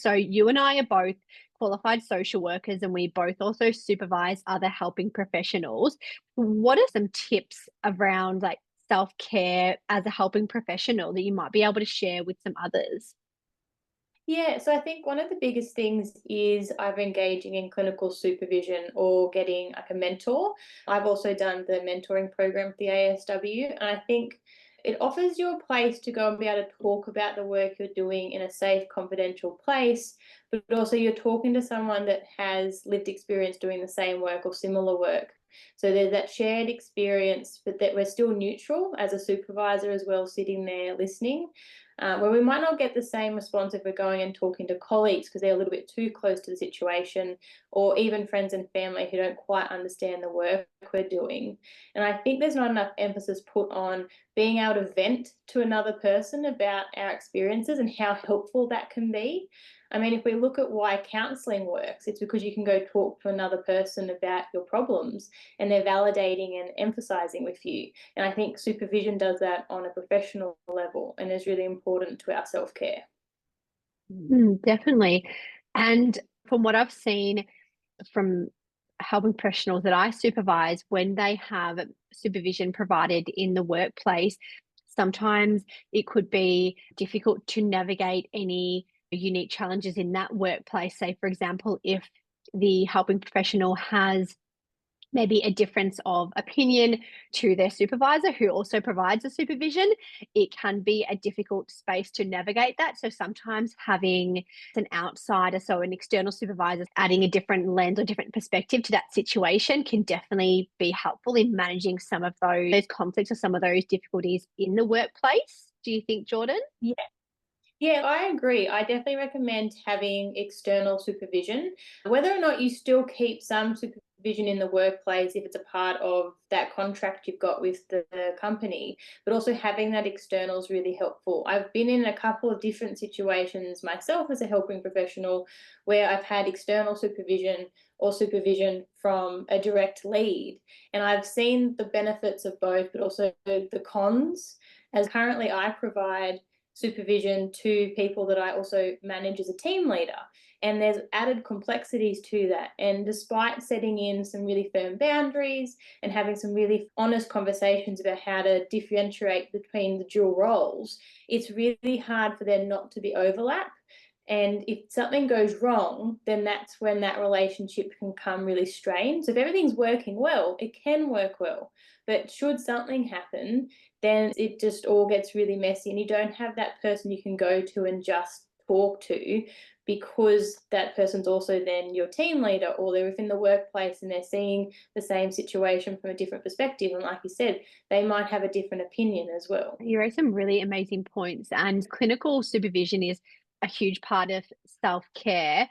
So you and I are both qualified social workers and we both also supervise other helping professionals. What are some tips around like self-care as a helping professional that you might be able to share with some others? Yeah, so I think one of the biggest things is either engaging in clinical supervision or getting like a mentor. I've also done the mentoring program with the ASW, and I think it offers you a place to go and be able to talk about the work you're doing in a safe, confidential place, but also you're talking to someone that has lived experience doing the same work or similar work. So there's that shared experience, but that we're still neutral as a supervisor as well, sitting there listening, where we might not get the same response if we're going and talking to colleagues because they're a little bit too close to the situation, or even friends and family who don't quite understand the work we're doing. And I think there's not enough emphasis put on being able to vent to another person about our experiences and how helpful that can be. I mean, if we look at why counselling works, it's because you can go talk to another person about your problems and they're validating and emphasising with you. And I think supervision does that on a professional level and is really important to our self care. Definitely. And from what I've seen from helping professionals that I supervise, when they have supervision provided in the workplace, sometimes it could be difficult to navigate any unique challenges in that workplace. Say, for example, if the helping professional has maybe a difference of opinion to their supervisor who also provides a supervision, it can be a difficult space to navigate that. So sometimes having an outsider, so an external supervisor, adding a different lens or different perspective to that situation can definitely be helpful in managing some of those conflicts or some of those difficulties in the workplace. Do you think, Jordan? Yeah. Yeah, I agree. I definitely recommend having external supervision. Whether or not you still keep some supervision in the workplace, if it's a part of that contract you've got with the company, but also having that external is really helpful. I've been in a couple of different situations myself as a helping professional where I've had external supervision or supervision from a direct lead. And I've seen the benefits of both, but also the cons. As currently, I provide supervision to people that I also manage as a team leader. And there's added complexities to that. And despite setting in some really firm boundaries and having some really honest conversations about how to differentiate between the dual roles, it's really hard for there not to be overlap. And if something goes wrong, then that's when that relationship can come really strained. So if everything's working well, it can work well. But should something happen, then it just all gets really messy and you don't have that person you can go to and just talk to, because that person's also then your team leader, or they're within the workplace and they're seeing the same situation from a different perspective. And like you said, they might have a different opinion as well. You raised some really amazing points, and clinical supervision is a huge part of self care.